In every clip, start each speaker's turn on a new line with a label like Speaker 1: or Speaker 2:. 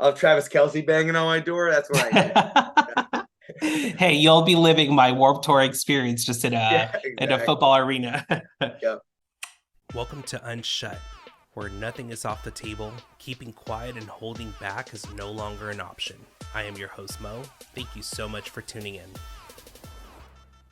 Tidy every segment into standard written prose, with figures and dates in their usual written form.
Speaker 1: I'll have Travis Kelce banging on my door. That's what I get.
Speaker 2: Hey, you'll be living my Warped Tour experience just in
Speaker 1: Yeah,
Speaker 2: a
Speaker 1: exactly.
Speaker 2: football arena.
Speaker 1: Yep.
Speaker 2: Welcome to Unshut, where nothing is off the table. Keeping quiet and holding back is no longer an option. I am your host, Mo. Thank you so much for tuning in.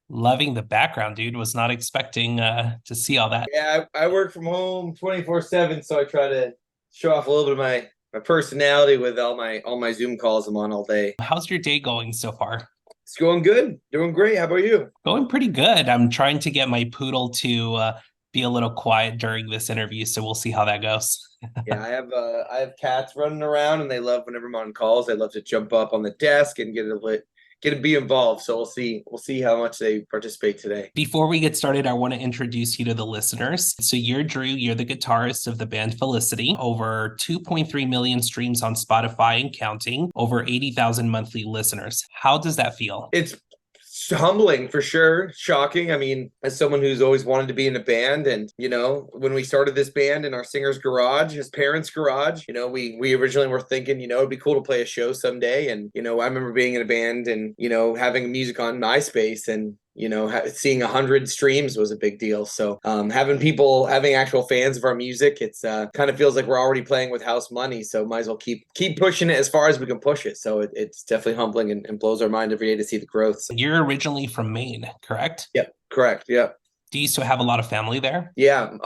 Speaker 2: Loving the background, dude. Was not expecting to see all that.
Speaker 1: Yeah, I work from home 24/7, so I try to show off a little bit of my personality with all my Zoom calls I'm on all day.
Speaker 2: How's your day going so far?
Speaker 1: It's going good, doing great. How about you?
Speaker 2: Going pretty good. I'm trying to get my poodle to be a little quiet during this interview, so we'll see how that goes.
Speaker 1: Yeah, I have cats running around, and they love whenever I'm on calls. They love to jump up on the desk and get to be involved. So we'll see how much they participate today.
Speaker 2: Before we get started, I want to introduce you to the listeners. So you're Drew, you're the guitarist of the band Felicity, over 2.3 million streams on Spotify and counting, over 80,000 monthly listeners. How does that feel?
Speaker 1: It's humbling for sure, shocking. I mean, as someone who's always wanted to be in a band, and when we started this band in our singer's garage, his parents' garage, we originally were thinking, it'd be cool to play a show someday. And I remember being in a band and having music on MySpace, and seeing 100 streams was a big deal. So having actual fans of our music, it's kind of feels like we're already playing with house money. So might as well keep pushing it as far as we can push it. So it's definitely humbling and blows our mind every day to see the growth. So,
Speaker 2: You're originally from Maine, correct?
Speaker 1: yep, correct. Yep.
Speaker 2: Do you still have a lot of family there?
Speaker 1: Yeah,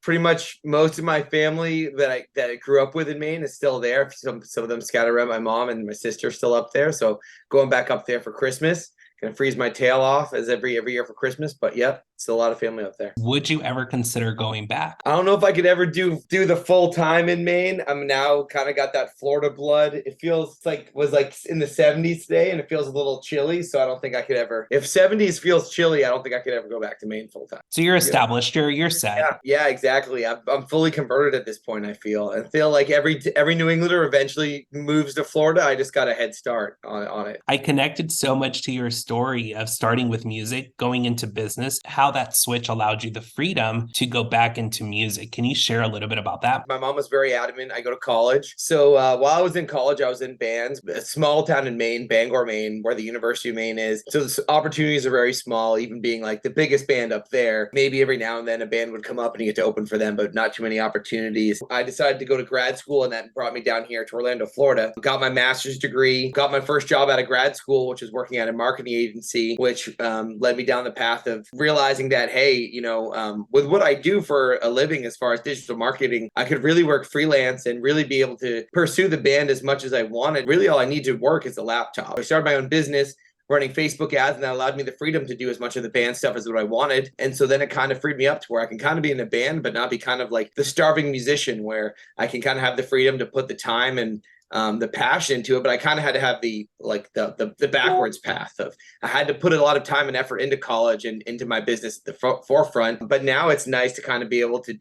Speaker 1: pretty much most of my family that I grew up with in Maine is still there. Some of them scattered around. My mom and my sister are still up there. So going back up there for Christmas. Gonna freeze my tail off as every year for Christmas, but yep, still a lot of family up there.
Speaker 2: Would you ever consider going back?
Speaker 1: I don't know if I could ever do the full time in Maine. I'm now kind of got that Florida blood. It feels like was like in the 70s today, and it feels a little chilly. So I don't think I could ever. If 70s feels chilly, I don't think I could ever go back to Maine full time.
Speaker 2: So you're established, you're set.
Speaker 1: Yeah, exactly. I'm fully converted at this point. I feel like every New Englander eventually moves to Florida. I just got a head start on it.
Speaker 2: I connected so much to your story of starting with music, going into business, how that switch allowed you the freedom to go back into music. Can you share a little bit about that?
Speaker 1: My mom was very adamant I go to college. So while I was in college, I was in bands. A small town in Maine, Bangor, Maine, where the University of Maine is. So the opportunities are very small, even being like the biggest band up there. Maybe every now and then a band would come up and you get to open for them, but not too many opportunities. I decided to go to grad school, and that brought me down here to Orlando, Florida. Got my master's degree, got my first job out of grad school, which was working at a marketing agency, which led me down the path of realizing that, hey, with what I do for a living as far as digital marketing, I could really work freelance and really be able to pursue the band as much as I wanted. Really, all I need to work is a laptop. I started my own business running Facebook ads, and that allowed me the freedom to do as much of the band stuff as what I wanted. And so then it kind of freed me up to where I can kind of be in a band, but not be kind of like the starving musician, where I can kind of have the freedom to put the time and the passion into it. But I kind of had to have the backwards path of I had to put a lot of time and effort into college and into my business at the forefront. But now it's nice to kind of be able to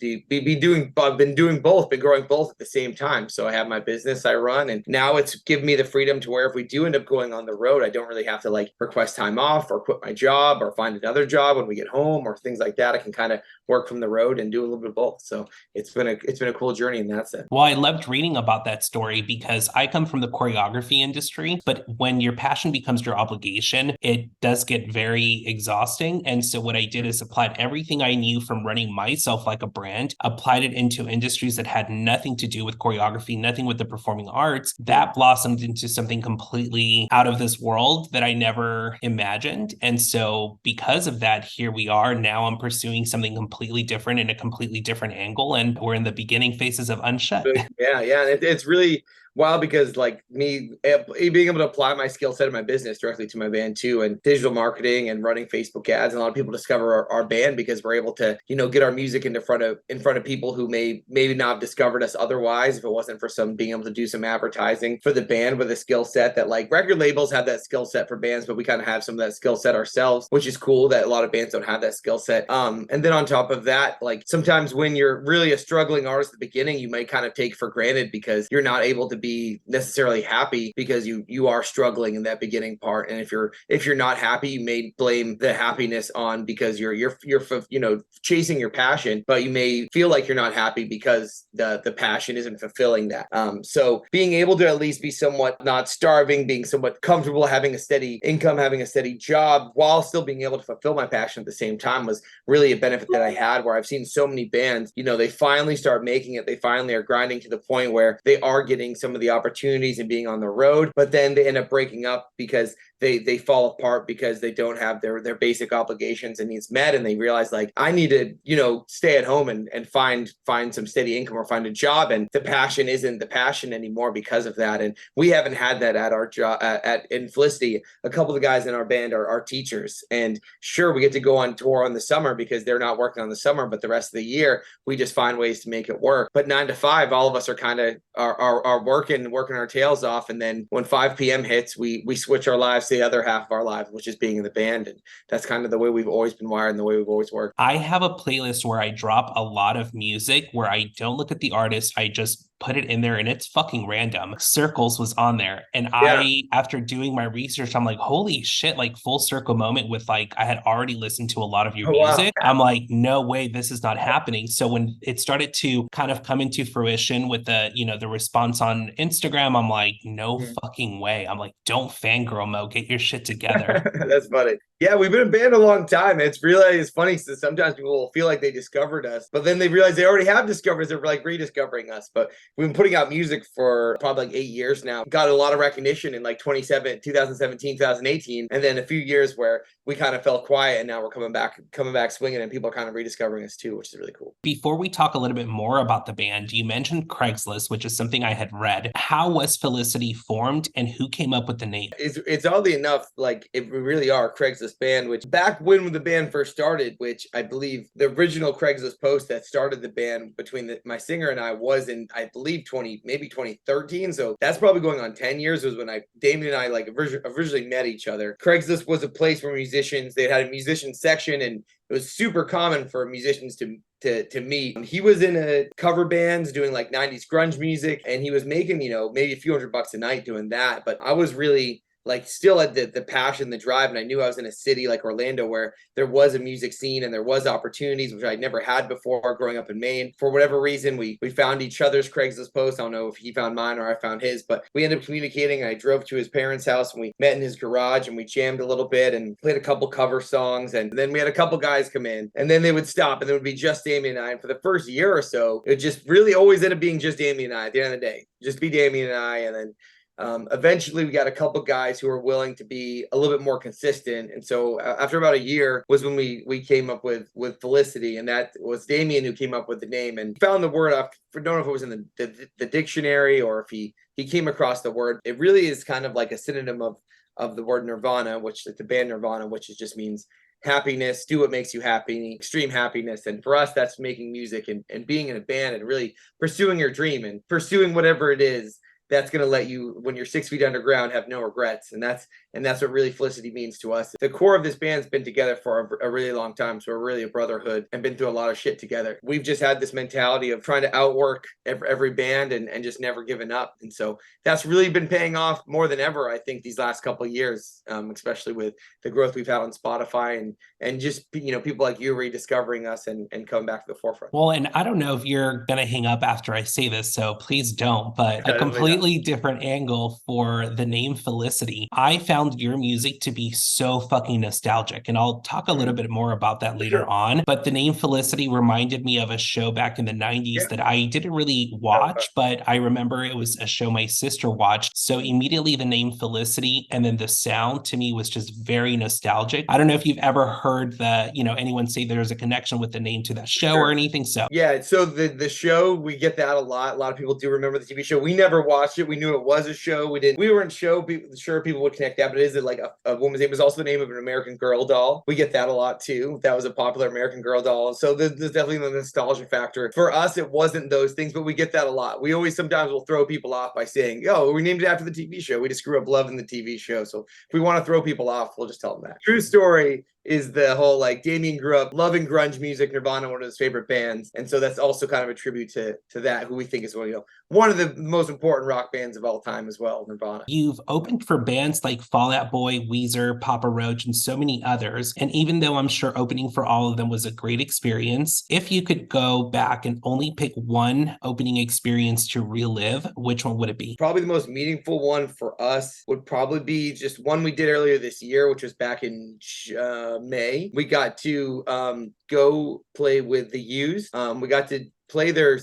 Speaker 1: I've been doing both, been growing both at the same time. So I have my business I run, and now it's given me the freedom to where if we do end up going on the road, I don't really have to like request time off or quit my job or find another job when we get home or things like that. I can kind of work from the road and do a little bit of both. So it's been a cool journey in that sense.
Speaker 2: Well, I loved reading about that story because I come from the choreography industry, but when your passion becomes your obligation, it does get very exhausting. And so what I did is applied everything I knew from running myself like a brand, applied it into industries that had nothing to do with choreography, nothing with the performing arts. That blossomed into something completely out of this world that I never imagined. And so because of that, here we are. Now I'm pursuing something completely different in a completely different angle. And we're in the beginning phases of Unshut.
Speaker 1: Yeah. It's really wild because like me being able to apply my skill set in my business directly to my band too, and digital marketing and running Facebook ads. And a lot of people discover our band because we're able to, get our music in front of people who maybe not have discovered us otherwise if it wasn't for some being able to do some advertising for the band with a skill set that like record labels have that skill set for bands, but we kind of have some of that skill set ourselves, which is cool that a lot of bands don't have that skill set. And then on top of that, like sometimes when you're really a struggling artist at the beginning, you might kind of take for granted because you're not able to be necessarily happy because you are struggling in that beginning part. And if you're not happy, you may blame the happiness on because you're chasing your passion, but you may feel like you're not happy because the passion isn't fulfilling that. So being able to at least be somewhat not starving, being somewhat comfortable, having a steady income, having a steady job while still being able to fulfill my passion at the same time was really a benefit that I had, where I've seen so many bands, they finally start making it. They finally are grinding to the point where they are getting some of the opportunities and being on the road, but then they end up breaking up because they fall apart because they don't have their basic obligations and needs met, and they realize like, I need to stay at home and find some steady income or find a job, and the passion isn't the passion anymore because of that. And we haven't had that at our job in Felicity. A couple of the guys in our band are teachers, and sure, we get to go on tour on the summer because they're not working on the summer, but the rest of the year we just find ways to make it work. But 9 to 5, all of us are kind of are working our tails off, and then when 5 p.m. hits, we switch our lives to the other half of our lives, which is being in the band. And that's kind of the way we've always been wired and the way we've always worked.
Speaker 2: I have a playlist where I drop a lot of music where I don't look at the artist. I just put it in there and it's fucking random. Circles was on there. And I, after doing my research, I'm like, holy shit, like full circle moment with like, I had already listened to a lot of your music. Wow. I'm like, no way, this is not happening. So when it started to kind of come into fruition with the, the response on Instagram, I'm like, no fucking way. I'm like, don't fangirl Mo, get your shit together.
Speaker 1: That's funny. Yeah, we've been a band a long time. It's funny because sometimes people will feel like they discovered us, but then they realize they already have discovered us. They're like rediscovering us. But we've been putting out music for probably like 8 years now. Got a lot of recognition in like 2017, 2018, and then a few years where we kind of fell quiet, and now we're coming back swinging, and people are kind of rediscovering us too, which is really cool.
Speaker 2: Before we talk a little bit more about the band, you mentioned Craigslist, which is something I had read. How was Felicity formed, and who came up with the name?
Speaker 1: It's oddly enough, like we really are Craigslist band, which back when the band first started, which I believe the original Craigslist post that started the band between my singer and I was in, I believe 2013. So that's probably going on 10 years was when Damien and I like originally met each other. Craigslist was a place where they had a musician section, and it was super common for musicians to meet. He was in a cover bands doing like 90s grunge music, and he was making, maybe a few $100 a night doing that. But I was really like still had the passion, the drive, and I knew I was in a city like Orlando where there was a music scene and there was opportunities, which I'd never had before growing up in Maine. For whatever reason, we found each other's Craigslist posts. I don't know if he found mine or I found his, but we ended up communicating. I drove to his parents' house and we met in his garage and we jammed a little bit and played a couple cover songs. And then we had a couple guys come in, and then they would stop, and it would be just Damien and I. And for the first year or so, it just really always ended up being just Damien and I at the end of the day. Just be Damien and I. And then eventually we got a couple guys who were willing to be a little bit more consistent. And so after about a year was when we came up with Felicity, and that was Damien who came up with the name and found the word. I don't know if it was in the dictionary or if he came across the word. It really is kind of like a synonym of the word Nirvana, which like the band Nirvana, which it just means happiness, do what makes you happy, extreme happiness. And for us, that's making music and being in a band and really pursuing your dream and pursuing whatever it is that's going to let you, when you're 6 feet underground, have no regrets. And that's what really Felicity means to us. The core of this band's been together for a really long time. So we're really a brotherhood and been through a lot of shit together. We've just had this mentality of trying to outwork every band and just never giving up. And so that's really been paying off more than ever, I think, these last couple of years, especially with the growth we've had on Spotify and just, people like you rediscovering us and coming back to the forefront.
Speaker 2: Well, and I don't know if you're going to hang up after I say this, so please don't, but a completely different angle for the name Felicity. I found your music to be so fucking nostalgic, and I'll talk a little bit more about that later on, but the name Felicity reminded me of a show back in the 90s that I didn't really watch, but I remember it was a show my sister watched. So immediately the name Felicity and then the sound to me was just very nostalgic. I don't know if you've ever heard anyone say there's a connection with the name to that show or anything. So
Speaker 1: yeah, so the show, we get that a lot. A lot of people do remember the TV show. We never watched it. We knew it was a show. We weren't sure people would connect that, but is it like a woman's name? It was also the name of an American Girl doll. We get that a lot too. That was a popular American Girl doll. So there's definitely the nostalgia factor. For us, it wasn't those things, but we get that a lot. We always sometimes will throw people off by saying, "Yo, we named it after the TV show. We just grew up loving the TV show." So if we want to throw people off, we'll just tell them that. True story. is the whole like Damien grew up loving grunge music, Nirvana, one of his favorite bands. And so that's also kind of a tribute to that, who we think is one of the most important rock bands of all time as well, Nirvana.
Speaker 2: You've opened for bands like Fall Out Boy, Weezer, Papa Roach, and so many others. And even though I'm sure opening for all of them was a great experience, if you could go back and only pick one opening experience to relive, which one would it be?
Speaker 1: Probably the most meaningful one for us would probably be just one we did earlier this year, which was back in May. We got to go play with the Used. We got to play their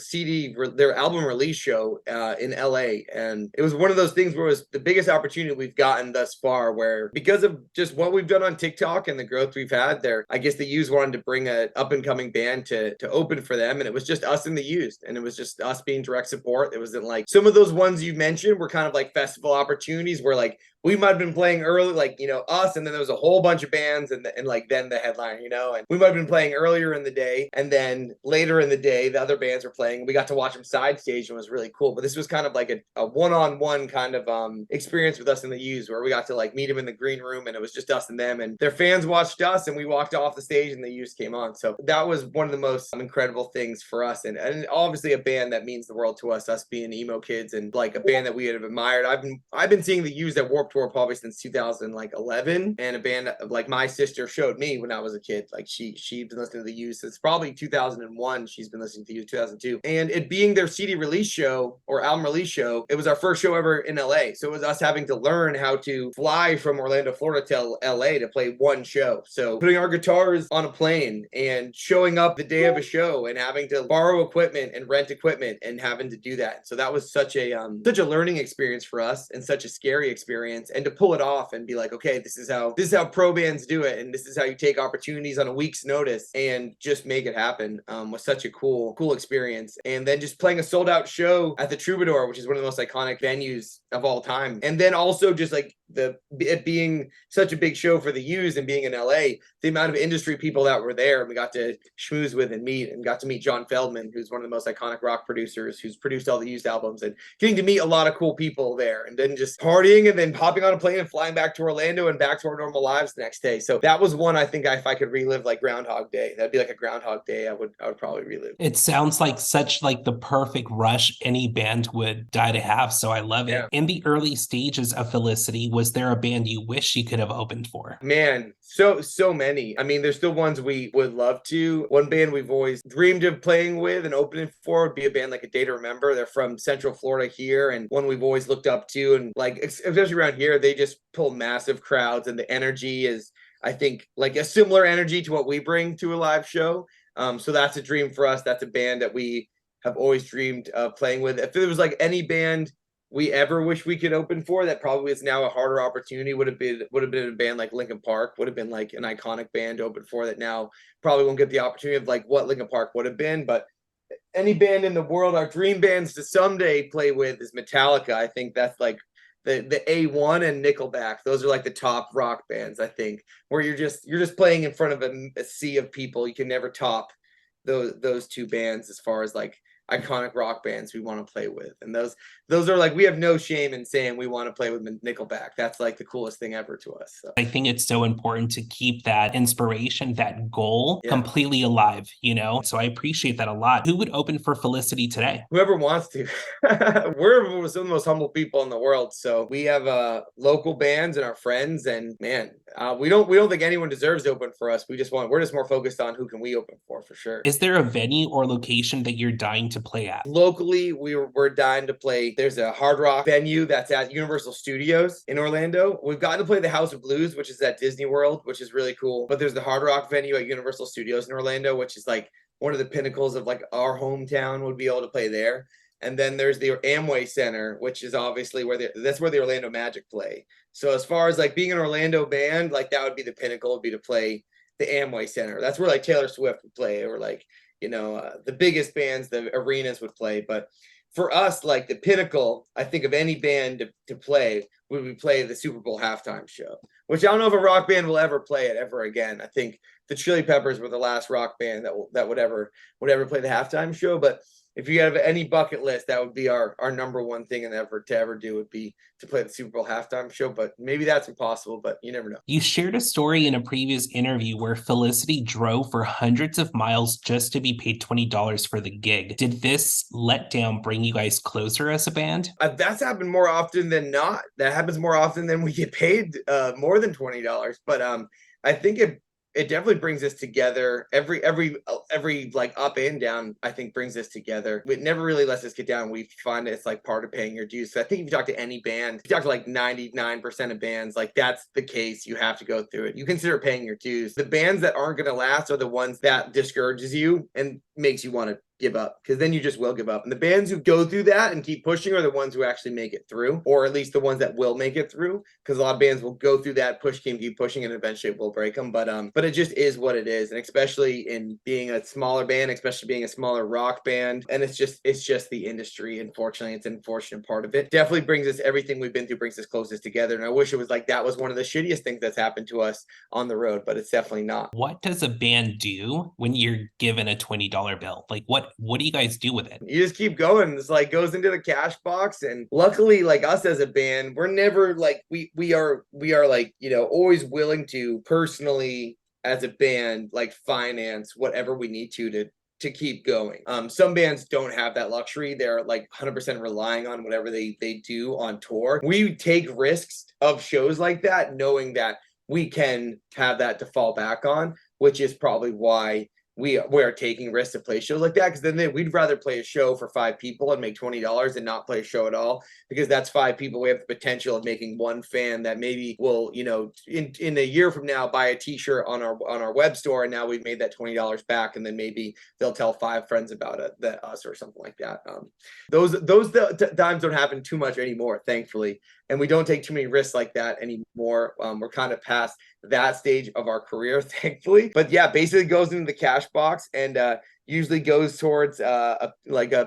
Speaker 1: their album release show in LA. And it was one of those things where it was the biggest opportunity we've gotten thus far, where because of just what we've done on TikTok and the growth we've had there, I guess the Used wanted to bring an up and coming band to open for them. And it was just us and the Used. And it was just us being direct support. It wasn't like some of those ones you mentioned were kind of like festival opportunities where like we might have been playing early, like, us, and then there was a whole bunch of bands and like then the headliner, and we might have been playing earlier in the day, and then later in the day, the other bands were playing. We got to watch them side stage and it was really cool. But this was kind of like a one-on-one kind of experience with us in the Used, where we got to like meet them in the green room, and it was just us and them, and their fans watched us, and we walked off the stage and the Used came on. So that was one of the most incredible things for us, and obviously a band that means the world to us being emo kids, and like a band that we have admired. I've been seeing the Used at Warped Tour probably since 2011, and a band that, like, my sister showed me when I was a kid. Like she'd been listening to the Used since probably 2001. She's been listening to the Used 2002, and it being their CD release show or album release show, it was our first show ever in LA. So it was us having to learn how to fly from Orlando, Florida to LA to play one show. So putting our guitars on a plane and showing up the day of a show and having to borrow equipment and rent equipment and having to do that. So that was such a learning experience for us, and such a scary experience. And to pull it off and be like, okay, this is how pro bands do it, and this is how you take opportunities on a week's notice and just make it happen, was such a cool experience. And then just playing a sold out show at the Troubadour, which is one of the most iconic venues of all time. And then also just like it being such a big show for the Used and being in LA, the amount of industry people that were there, and we got to schmooze with and meet, and got to meet John Feldman, who's one of the most iconic rock producers, who's produced all the Used albums, and getting to meet a lot of cool people there, and then just partying and then hopping on a plane and flying back to Orlando and back to our normal lives the next day. So that was one I think if I could relive like Groundhog Day, that'd be like a Groundhog Day I would probably relive.
Speaker 2: It sounds like such like the perfect rush any band would die to have. So I love it.
Speaker 1: Yeah.
Speaker 2: In the early stages of Felicity, was there a band you wish you could have opened for?
Speaker 1: Man, so many. I mean, there's still ones we would love to. One band we've always dreamed of playing with and opening for would be a band like A Day to Remember. They're from Central Florida here, and one we've always looked up to. And like, especially around here, they just pull massive crowds, and the energy is, I think, like a similar energy to what we bring to a live show. So that's a dream for us. That's a band that we have always dreamed of playing with. If there was like any band we ever wish we could open for that probably is now a harder opportunity, would have been a band like Linkin Park. Would have been like an iconic band to open for that now probably won't get the opportunity of like what Linkin Park would have been. But any band in the world, our dream bands to someday play with is Metallica. I think that's like the A1 and Nickelback. Those are like the top rock bands, I think, where you're just playing in front of a sea of people. You can never top those two bands as far as like iconic rock bands we want to play with. And those are like, we have no shame in saying we want to play with Nickelback. That's like the coolest thing ever to us. So.
Speaker 2: I think it's so important to keep that inspiration, that goal completely alive, So I appreciate that a lot. Who would open for Felicity today?
Speaker 1: Whoever wants to. We're some of the most humble people in the world. So we have local bands and our friends, and man, we don't think anyone deserves to open for us. We're just more focused on who can we open for sure.
Speaker 2: Is there a venue or location that you're dying to play at?
Speaker 1: Locally, we're dying to play. There's a hard rock venue that's at Universal Studios in Orlando. We've gotten to play the House of Blues, which is at Disney World, which is really cool. But there's the hard rock venue at Universal Studios in Orlando, which is like one of the pinnacles of like our hometown. Would be able to play there. And then there's the Amway Center, which is obviously that's where the Orlando Magic play. So as far as like being an Orlando band, like that would be the pinnacle, would be to play the Amway Center. That's where like Taylor Swift would play, or like, the biggest bands, the arenas would play. But for us, like the pinnacle, I think, of any band to play would be play the Super Bowl halftime show, which I don't know if a rock band will ever play it ever again. I think the Chili Peppers were the last rock band that would ever play the halftime show. But if you have any bucket list, that would be our number one thing and ever to ever do would be to play the Super Bowl halftime show. But maybe that's impossible, but you never know.
Speaker 2: You shared a story in a previous interview where Felicity drove for hundreds of miles just to be paid $20 for the gig. Did this letdown bring you guys closer as a band?
Speaker 1: That's happened more often than not. That happens more often than we get paid more than $20. But I think it definitely brings us together. Every like up and down, I think brings us together. It never really lets us get down. We find it's like part of paying your dues. So I think if you talk to any band, if you talk to like 99% of bands, like that's the case. You have to go through it. You consider paying your dues. The bands that aren't going to last are the ones that discourages you and makes you want to give up, because then you just will give up. And the bands who go through that and keep pushing are the ones who actually make it through, or at least the ones that will make it through, because a lot of bands will go through that, keep pushing, and eventually it will break them. But it just is what it is. And especially in being a smaller band, especially being a smaller rock band, and it's just the industry. Unfortunately, it's an unfortunate part of it. Definitely brings us, everything we've been through brings us closest together. And I wish it was like that was one of the shittiest things that's happened to us on the road, but it's definitely not.
Speaker 2: What does a band do when you're given a $20 bill? Like what do you guys do with it?
Speaker 1: You just keep going. It's like goes into the cash box. And luckily, like us as a band, we're never like we are like, always willing to personally as a band like finance whatever we need to keep going. Some bands don't have that luxury. They're like 100% relying on whatever they do on tour. We take risks of shows like that, knowing that we can have that to fall back on, which is probably why we are taking risks to play shows like that, because then we'd rather play a show for 5 people and make $20 and not play a show at all, because that's 5 people. We have the potential of making one fan that maybe will, in a year from now buy a t-shirt on our web store, and now we've made that $20 back, and then maybe they'll tell 5 friends about it, that us or something like that. Those times don't happen too much anymore, thankfully, and we don't take too many risks like that anymore. We're kind of past that stage of our career, thankfully. But yeah, basically goes into the cash box, and usually goes towards a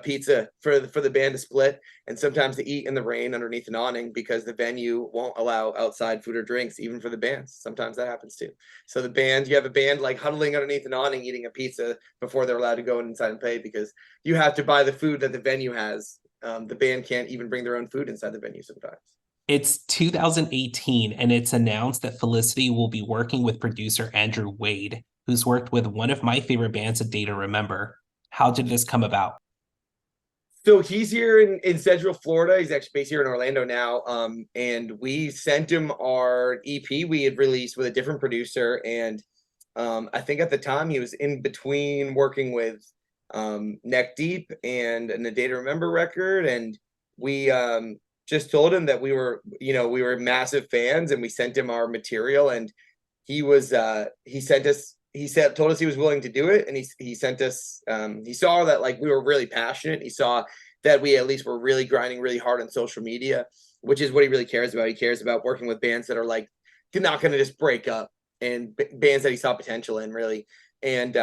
Speaker 1: pizza for the band to split, and sometimes to eat in the rain underneath an awning, because the venue won't allow outside food or drinks even for the bands. Sometimes that happens too. So you have a band like huddling underneath an awning eating a pizza before they're allowed to go inside and play, because you have to buy the food that the venue has. The band can't even bring their own food inside the venue sometimes.
Speaker 2: It's 2018, and it's announced that Felicity will be working with producer Andrew Wade, who's worked with one of my favorite bands, A Day to Remember. How did this come about?
Speaker 1: So he's here in Central Florida. He's actually based here in Orlando now. And we sent him our EP we had released with a different producer. And I think at the time he was in between working with Neck Deep and A Day to Remember record. And we just told him that we were massive fans, and we sent him our material, and told us he was willing to do it. And he sent us, he saw that like we were really passionate. He saw that we at least were really grinding really hard on social media, which is what he really cares about. He cares about working with bands that are like, they're not going to just break up, and bands that he saw potential in, really. And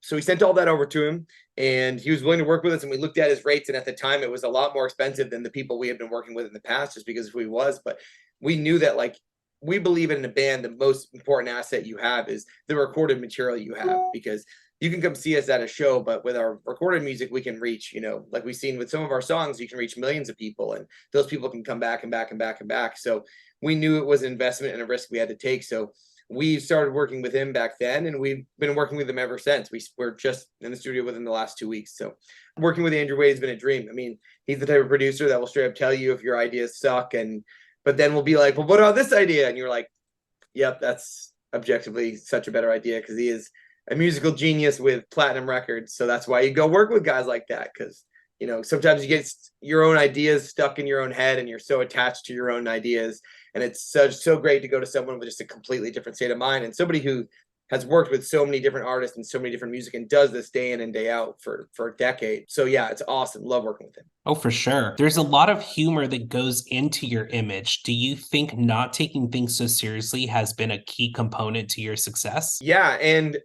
Speaker 1: so we sent all that over to him, and he was willing to work with us. And we looked at his rates, and at the time it was a lot more expensive than the people we had been working with in the past, just because of who he was. But we knew that like, we believe in a band, the most important asset you have is the recorded material you have, because you can come see us at a show, but with our recorded music, we can reach, like we've seen with some of our songs, you can reach millions of people, and those people can come back and back and back and back. So we knew it was an investment and a risk we had to take. So we started working with him back then, and we've been working with him ever since. We're just in the studio with him the last 2 weeks. So working with Andrew Wade has been a dream. I mean, he's the type of producer that will straight up tell you if your ideas suck, but then we'll be like, well, what about this idea? And you're like, yep, that's objectively such a better idea, because he is a musical genius with platinum records. So that's why you go work with guys like that, because sometimes you get your own ideas stuck in your own head, and you're so attached to your own ideas. And it's so great to go to someone with just a completely different state of mind, and somebody who has worked with so many different artists and so many different music, and does this day in and day out for a decade. So yeah, it's awesome. Love working with him.
Speaker 2: Oh, for sure. There's a lot of humor that goes into your image. Do you think not taking things so seriously has been a key component to your success?
Speaker 1: Yeah, and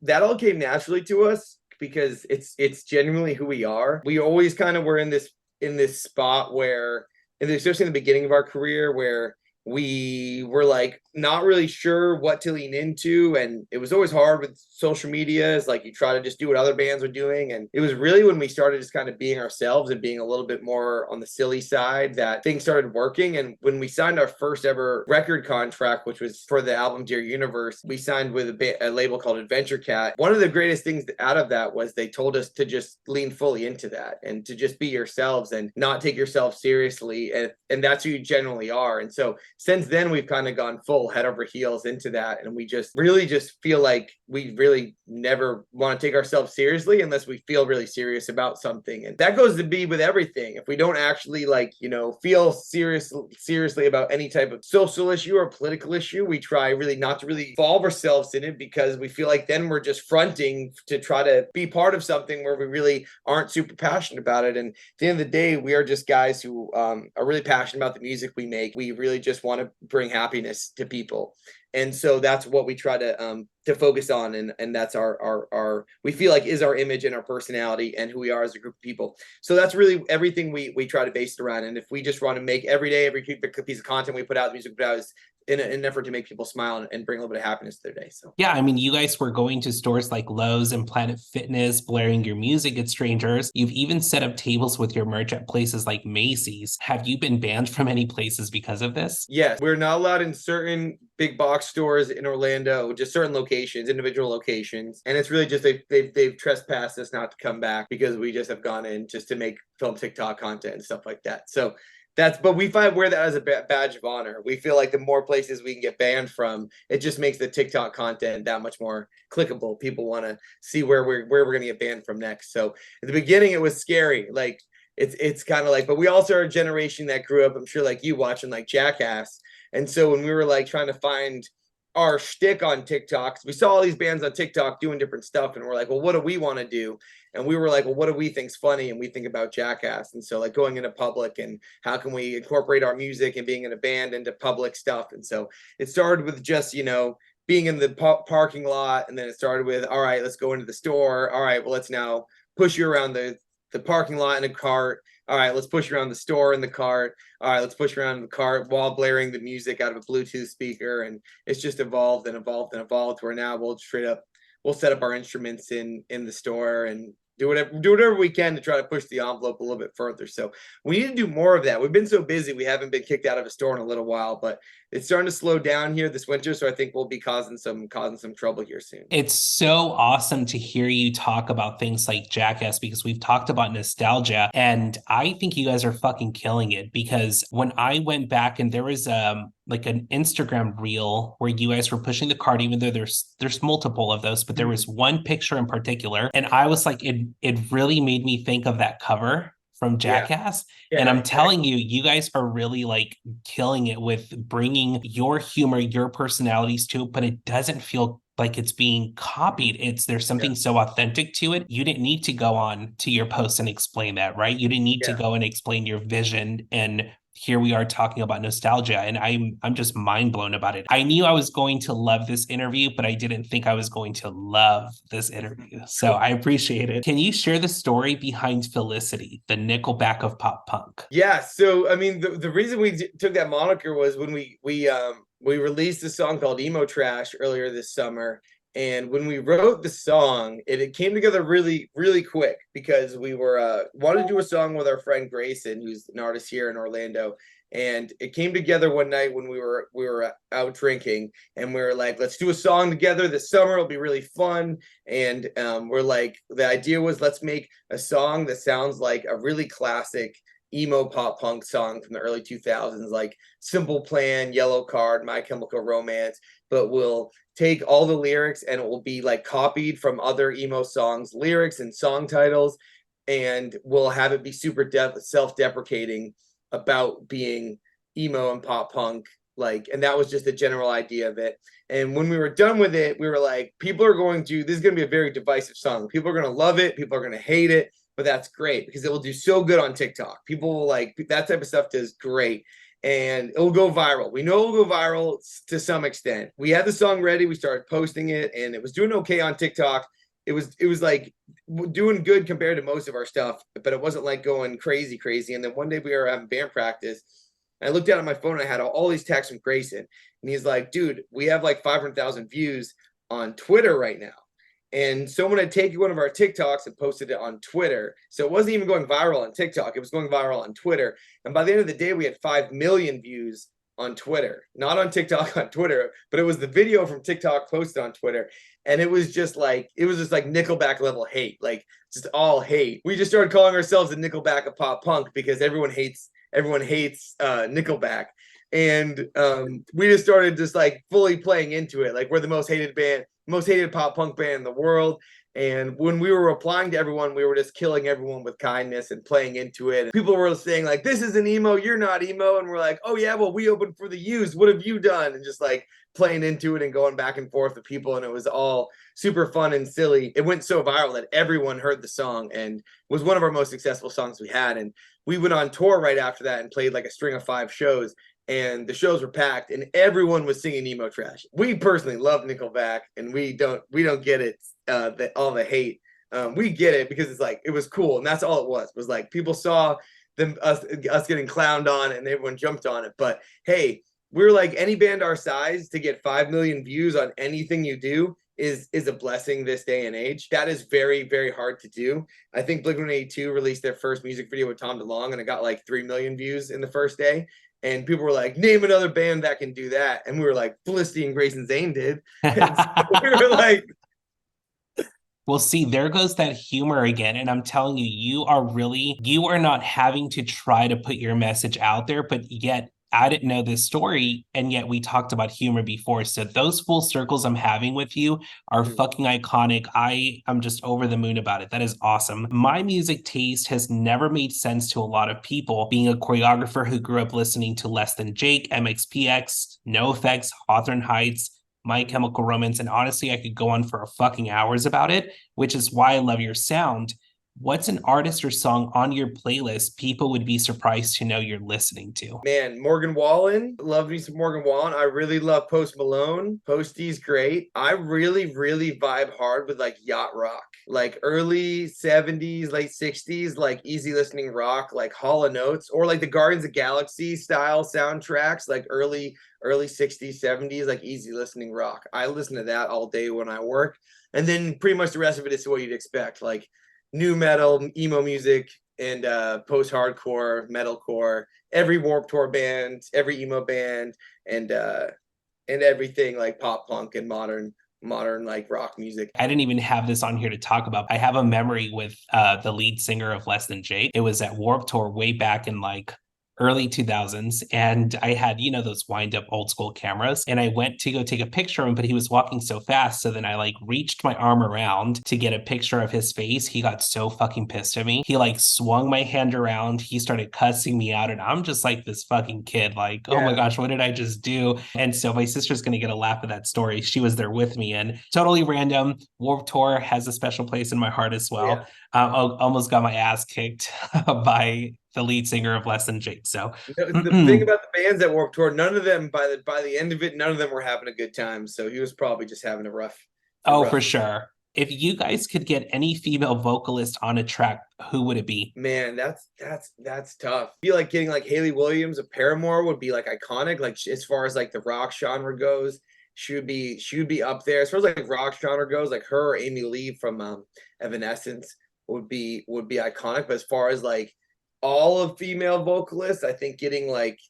Speaker 1: that all came naturally to us, because it's genuinely who we are. We always kind of were in this spot where, and especially in the beginning of our career, where we were like not really sure what to lean into, and it was always hard with social media. Is like you try to just do what other bands are doing, and it was really when we started just kind of being ourselves and being a little bit more on the silly side that things started working. And when we signed our first ever record contract, which was for the album Dear Universe, we signed with a label called Adventure Cat. One of the greatest things out of that was they told us to just lean fully into that and to just be yourselves and not take yourself seriously, and that's who you generally are. And so since then we've kind of gone full head over heels into that, and we just really just feel like we really never want to take ourselves seriously unless we feel really serious about something. And that goes to be with everything. If we don't actually like, you know, feel seriously about any type of social issue or political issue, we try really not to really involve ourselves in it, because we feel like then we're just fronting to try to be part of something where we really aren't super passionate about it. And at the end of the day, we are just guys who are really passionate about the music we make. We really just want to bring happiness to people. And so that's what we try to focus on, and that's our we feel like is our image and our personality and who we are as a group of people. So that's really everything we try to base it around. And if we just want to make every day, every piece of content we put out, the music we put out, is in an effort to make people smile and bring a little bit of happiness to their day. So
Speaker 2: yeah, I mean, you guys were going to stores like Lowe's and Planet Fitness, blaring your music at strangers. You've even set up tables with your merch at places like Macy's. Have you been banned from any places because of this?
Speaker 1: yes, we're not allowed in certain big box stores in Orlando, just certain locations, individual locations. And it's really just they've trespassed us not to come back, because we just have gone in just to make film TikTok content and stuff like that. So but we wear that as a badge of honor. We feel like the more places we can get banned from, it just makes the TikTok content that much more clickable. People want to see where we're going to get banned from next. So at the beginning, it was scary. Like it's kind of like, but we also are a generation that grew up, I'm sure like you, watching like Jackass. And so when we were like trying to find our shtick on TikTok, we saw all these bands on TikTok doing different stuff, and we're like, well, what do we want to do? And we were like, well, what do we think's funny? And we think about Jackass. And so like going into public, and how can we incorporate our music and being in a band into public stuff? And so it started with just, you know, being in the parking lot, and then it started with, all right, let's go into the store. All right, well, let's now push you around the parking lot in a cart. All right, let's push around the store in the cart. All right, let's push around the cart while blaring the music out of a Bluetooth speaker. And it's just evolved and evolved and evolved, where now we'll set up our instruments in the store and do whatever we can to try to push the envelope a little bit further. So we need to do more of that. We've been so busy, we haven't been kicked out of a store in a little while, but it's starting to slow down here this winter. So I think we'll be causing some trouble here soon.
Speaker 2: It's so awesome to hear you talk about things like Jackass, because we've talked about nostalgia, and I think you guys are fucking killing it. Because when I went back, and there was like an Instagram reel where you guys were pushing the cart, even though there's multiple of those, but there was one picture in particular, and I was like, it really made me think of that cover from Jackass.
Speaker 1: Yeah,
Speaker 2: and I'm telling you, you guys are really like killing it with bringing your humor, your personalities to it, but it doesn't feel like it's being copied. There's something so authentic to it. You didn't need to go on to your post and explain that, right? You didn't need to go and explain your vision, and here we are talking about nostalgia, and I'm just mind blown about it. I knew I was going to love this interview, but I didn't think I was going to love this interview. So I appreciate it. Can you share the story behind Felicity, the Nickelback of pop punk?
Speaker 1: Yeah. So I mean, the reason we took that moniker was when we released a song called Emo Trash earlier this summer. And when we wrote the song, it came together really, really quick, because we were wanted to do a song with our friend Grayson, who's an artist here in Orlando. And it came together one night when we were out drinking, and we were like, let's do a song together this summer. It'll be really fun. And we're like, the idea was, let's make a song that sounds like a really classic emo pop punk song from the early 2000s, like Simple Plan, Yellow Card, My Chemical Romance, but we'll take all the lyrics and it will be like copied from other emo songs, lyrics and song titles, and we'll have it be super self-deprecating about being emo and pop punk. Like, and that was just the general idea of it. And when we were done with it, we were like, this is going to be a very divisive song. People are going to love it. People are going to hate it, but that's great, because it will do so good on TikTok. People will like that type of stuff. Does great. And it'll go viral. We know it'll go viral to some extent. We had the song ready. We started posting it, and it was doing okay on TikTok. It was like doing good compared to most of our stuff, but it wasn't like going crazy. And then one day we were having band practice, And I looked down at my phone and I had all these texts from Grayson. And he's like, dude, we have like 500,000 views on Twitter right now. And someone had taken one of our TikToks and posted it on Twitter. So it wasn't even going viral on TikTok. It was going viral on Twitter. And by the end of the day, we had 5 million views on Twitter, not on TikTok, on Twitter, but it was the video from TikTok posted on Twitter. And it was just like Nickelback level hate, like just all hate. We just started calling ourselves the Nickelback of pop punk because everyone hates Nickelback. And we just started just like fully playing into it. Like we're the most hated pop punk band in the world. And when we were replying to everyone, we were just killing everyone with kindness and playing into it. And people were saying like, this isn't emo, you're not emo. And we're like, oh yeah, well, we opened for the Used. What have you done? And just like playing into it and going back and forth with people. And it was all super fun and silly. It went so viral that everyone heard the song and was one of our most successful songs we had. And we went on tour right after that and played like a string of 5 shows. And the shows were packed and everyone was singing emo trash. We personally love Nickelback and we don't get it, all the hate. We get it because it's like, it was cool. And that's all it was like people saw us getting clowned on and everyone jumped on it. But hey, we're like any band our size to get 5 million views on anything you do is a blessing this day and age. That is very, very hard to do. I think Blink-182 released their first music video with Tom DeLonge and it got like 3 million views in the first day. And people were like, name another band that can do that. And we were like, Felicity and Grayson Zane did. And so we were like,
Speaker 2: well, see, there goes that humor again. And I'm telling you, you are not having to try to put your message out there, but yet I didn't know this story. And yet we talked about humor before. So those full circles I'm having with you are fucking iconic. I'm just over the moon about it. That is awesome. My music taste has never made sense to a lot of people. Being a choreographer who grew up listening to Less Than Jake, MXPX, NoFX, Hawthorne Heights, My Chemical Romance, and honestly, I could go on for fucking hours about it, which is why I love your sound. What's an artist or song on your playlist people would be surprised to know you're listening to?
Speaker 1: Man, Morgan Wallen. Love me some Morgan Wallen. I really love Post Malone. Posty's great. I really, really vibe hard with like yacht rock. Like early 70s, late 60s, like easy listening rock, like Hall & Oates, or like the Guardians of the Galaxy style soundtracks, like early 60s, 70s, like easy listening rock. I listen to that all day when I work. And then pretty much the rest of it is what you'd expect, like new metal, emo music, and post-hardcore, metalcore, every Warped Tour band, every emo band, and everything like pop punk and modern like rock music.
Speaker 2: I didn't even have this on here to talk about. I have a memory with the lead singer of Less Than Jake. It was at Warped Tour way back in like early 2000s, and I had, those wind up old school cameras, and I went to go take a picture of him, but he was walking so fast, so then I like reached my arm around to get a picture of his face. He got so fucking pissed at me. He like swung my hand around, he started cussing me out, and I'm just like this fucking kid, like, oh my gosh, what did I just do? And so my sister's gonna get a laugh at that story. She was there with me, and totally random. Warped Tour has a special place in my heart as well. I almost got my ass kicked by the lead singer of Less Than Jake. So
Speaker 1: the thing about the bands that Warped Tour, none of them by the end of it, none of them were having a good time. So he was probably just having a rough.
Speaker 2: For sure. If you guys could get any female vocalist on a track, who would it be?
Speaker 1: Man, that's tough. I feel like getting like Hayley Williams of Paramore would be like iconic. Like as far as like the rock genre goes, she would be up there. As far as like rock genre goes, like her or Amy Lee from Evanescence would be iconic. But as far as like all of female vocalists, I think getting like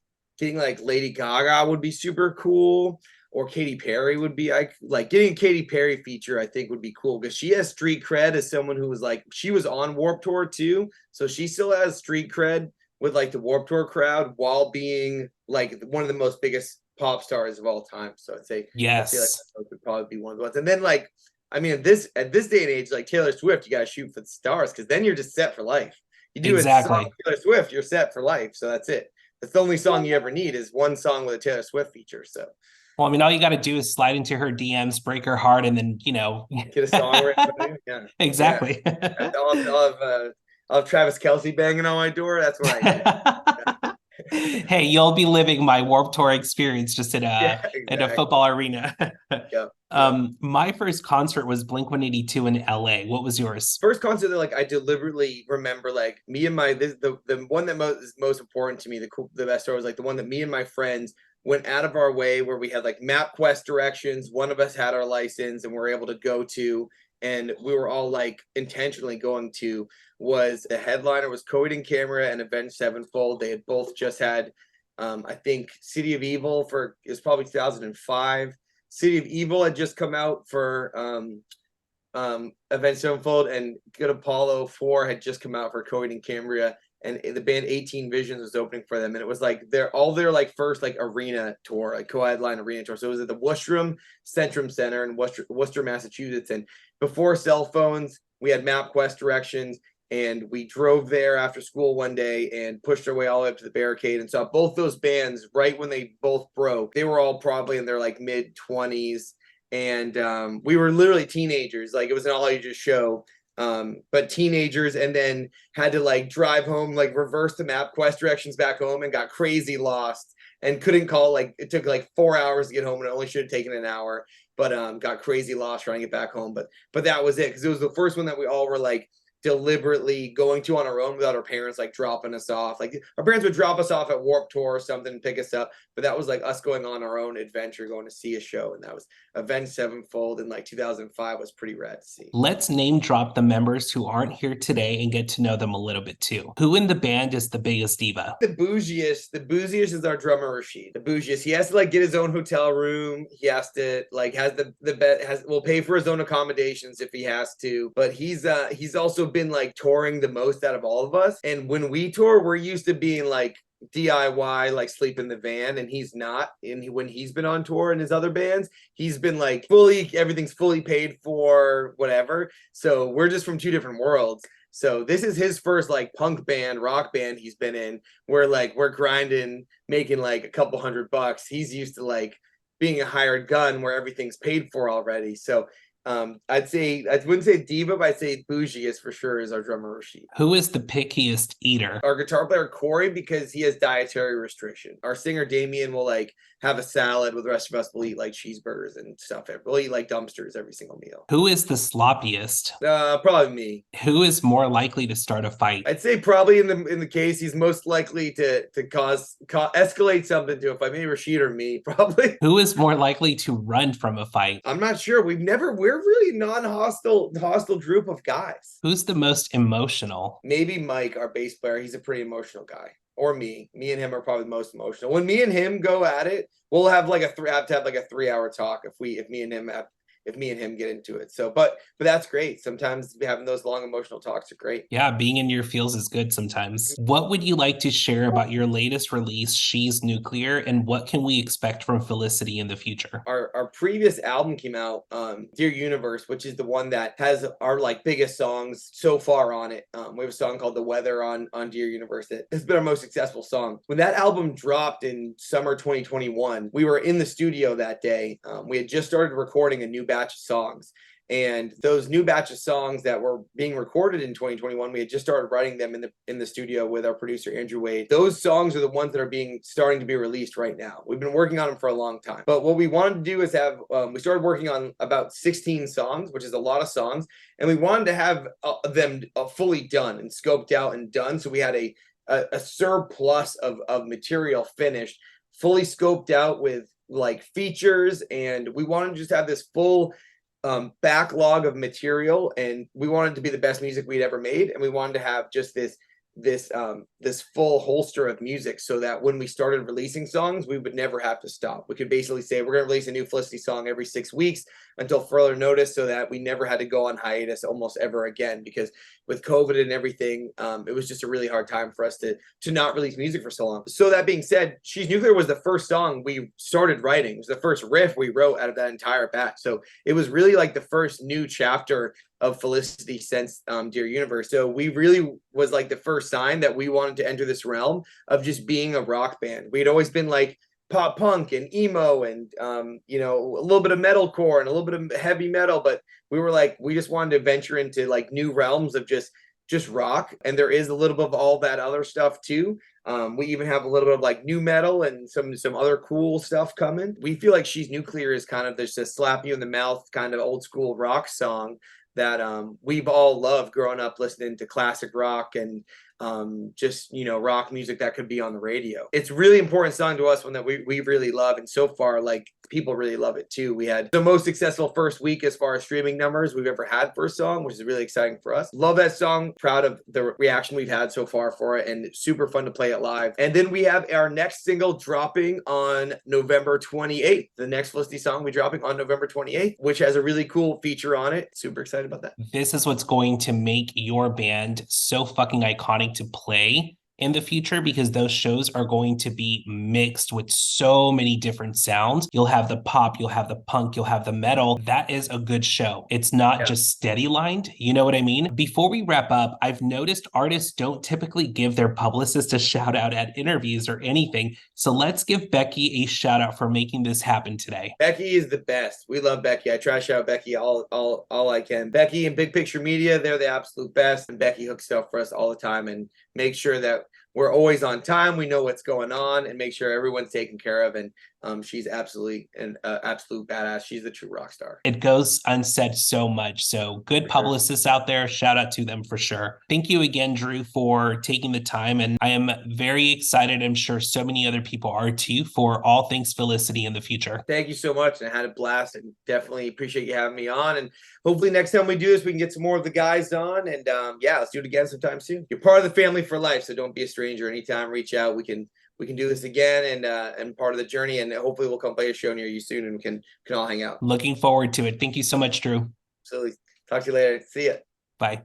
Speaker 1: Lady Gaga would be super cool, or Katy Perry would be like getting a Katy Perry feature, I think would be cool because she has street cred as someone who was like, she was on Warped Tour too, so she still has street cred with like the Warped Tour crowd while being like one of the most biggest pop stars of all time. So I'd say
Speaker 2: yes,
Speaker 1: like would probably be one of the ones. And then like, I mean, at this day and age, like Taylor Swift, you gotta shoot for the stars because then you're just set for life. You do exactly. A song with Taylor Swift, you're set for life. So that's it. That's the only song you ever need is one song with a Taylor Swift feature. So,
Speaker 2: well, I mean, all you got to do is slide into her DMs, break her heart, and then
Speaker 1: get a song right. Yeah,
Speaker 2: exactly.
Speaker 1: Yeah. I'll have Travis Kelce banging on my door. That's what I do.
Speaker 2: Hey, you'll be living my Warped Tour experience just
Speaker 1: Yeah,
Speaker 2: in a
Speaker 1: exactly.
Speaker 2: football arena.
Speaker 1: Yep. Yep.
Speaker 2: My first concert was Blink 182 in LA. What was yours?
Speaker 1: First concert that like I deliberately remember like me and my the one that is most important to me, the best story was like the one that me and my friends went out of our way, where we had like MapQuest directions. One of us had our license and we were able to go to, and we were all like intentionally going to, was the headliner was Coheed and Camera and Avenged Sevenfold. They had both just had I think City of Evil for, it was probably 2005. City of Evil had just come out for Avenged Sevenfold, and Good Apollo 4 had just come out for Coheed and Cambria, and the band 18 Visions was opening for them, and it was like their like first like arena tour, like co-headline arena tour. So it was at the Worcester Centrum Center in Worcester, Massachusetts, and before cell phones, we had MapQuest directions. And we drove there after school one day and pushed our way all the way up to the barricade and saw both those bands right when they both broke. They were all probably in their like mid 20s, and we were literally teenagers. Like it was an all ages show, but teenagers, and then had to like drive home, like reverse the MapQuest directions back home, and got crazy lost and couldn't call. Like it took like 4 hours to get home, and it only should have taken an hour. But got crazy lost trying to get back home. But that was it, because it was the first one that we all were like deliberately going to on our own without our parents like dropping us off. Like our parents would drop us off at Warped Tour or something and pick us up, but that was like us going on our own adventure, going to see a show. And that was Avenged Sevenfold in like 2005. Was pretty rad to see.
Speaker 2: Let's name drop the members who aren't here today and get to know them a little bit too. Who in the band is the biggest diva?
Speaker 1: The bougiest is our drummer Rashid. The bougiest. He has to like get his own hotel room. He has to like has the bet has will pay for his own accommodations if he has to. But he's also been like touring the most out of all of us. And when we tour, we're used to being like DIY, like sleep in the van, and he's not. And when he's been on tour in his other bands, he's been like everything's fully paid for, whatever. So we're just from two different worlds. So this is his first like punk band, rock band he's been in, where like we're grinding, making like a couple $100. He's used to like being a hired gun where everything's paid for already. So I'd say, I wouldn't say diva, but I'd say bougiest for sure is our drummer Rashid.
Speaker 2: Who is the pickiest eater?
Speaker 1: Our guitar player Corey, because he has dietary restriction. Our singer Damien will like have a salad, with the rest of us will eat like cheeseburgers and stuff. We'll eat like dumpsters every single meal.
Speaker 2: Who is the sloppiest?
Speaker 1: Probably me.
Speaker 2: Who is more likely to start a fight?
Speaker 1: I'd say probably in the case he's most likely to escalate something to a fight. Maybe Rashid or me, probably.
Speaker 2: Who is more likely to run from a fight?
Speaker 1: I'm not sure. We're really non-hostile group of guys.
Speaker 2: Who's the most emotional?
Speaker 1: Maybe Mike, our bass player. He's a pretty emotional guy. Or me. Me and him are probably the most emotional. When me and him go at it, we'll have like have to have like a 3-hour talk if me and him get into it. So, but that's great. Sometimes having those long emotional talks are great.
Speaker 2: Yeah, being in your feels is good sometimes. What would you like to share about your latest release, She's Nuclear, and what can we expect from Felicity in the future?
Speaker 1: Our previous album came out, Dear Universe, which is the one that has our like biggest songs so far on it. We have a song called The Weather on Dear Universe that has been our most successful song. When that album dropped in summer 2021, we were in the studio that day. We had just started recording a new batch of songs, and those new batch of songs that were being recorded in 2021, we had just started writing them in the studio with our producer Andrew Wade. Those songs are the ones that are starting to be released right now. We've been working on them for a long time, but what we wanted to do is have we started working on about 16 songs, which is a lot of songs, and we wanted to have them fully done and scoped out and done, so we had a surplus of material finished, fully scoped out with like features, and we wanted to just have this full backlog of material, and we wanted to be the best music we'd ever made, and we wanted to have just this full holster of music, so that when we started releasing songs, we would never have to stop. We could basically say we're going to release a new Felicity song every 6 weeks until further notice, so that we never had to go on hiatus almost ever again, because with COVID and everything, it was just a really hard time for us to not release music for so long. So that being said, She's Nuclear was the first song we started writing. It was the first riff we wrote out of that entire batch. So it was really like the first new chapter of Felicity since Dear Universe. So we really was like the first sign that we wanted to enter this realm of just being a rock band. We'd always been like pop punk and emo and a little bit of metalcore and a little bit of heavy metal, but we were like, we just wanted to venture into like new realms of just rock, and there is a little bit of all that other stuff too. We even have a little bit of like new metal and some other cool stuff coming. We feel like She's Nuclear is kind of just a slap you in the mouth kind of old school rock song that we've all loved growing up listening to classic rock and just rock music that could be on the radio. It's a really important song to us, one that we really love, and so far like people really love it too. We had the most successful first week as far as streaming numbers we've ever had for a song, which is really exciting for us. Love that song, proud of the reaction we've had so far for it, and super fun to play it live. And then we have our next single dropping on November 28th. The next Felicity song will be dropping on November 28th, which has a really cool feature on it. Super excited about that.
Speaker 2: This is what's going to make your band so fucking iconic to play in the future, because those shows are going to be mixed with so many different sounds. You'll have the pop, you'll have the punk, you'll have the metal. That is a good show. It's not just steady lined. You know what I mean? Before we wrap up, I've noticed artists don't typically give their publicist a shout out at interviews or anything. So let's give Becky a shout out for making this happen today.
Speaker 1: Becky is the best. We love Becky. I try to shout out Becky all I can. Becky and Big Picture Media, they're the absolute best. And Becky hooks stuff for us all the time and makes sure that we're always on time. We know what's going on and make sure everyone's taken care of. And she's absolutely an absolute badass. She's the true rock star.
Speaker 2: It goes unsaid so much. So good publicists out there. Shout out to them for sure. Thank you again, Drew, for taking the time. And I am very excited. I'm sure so many other people are too, for all things Felicity in the future.
Speaker 1: Thank you so much. And I had a blast and definitely appreciate you having me on. And hopefully next time we do this, we can get some more of the guys on. And yeah, let's do it again sometime soon. You're part of the family for life. So don't be a stranger. Anytime, reach out. We can do this again and part of the journey, and hopefully we'll come play a show near you soon and we can all hang out.
Speaker 2: Looking forward to it. Thank you so much, Drew.
Speaker 1: Absolutely. Talk to you later. See ya.
Speaker 2: Bye.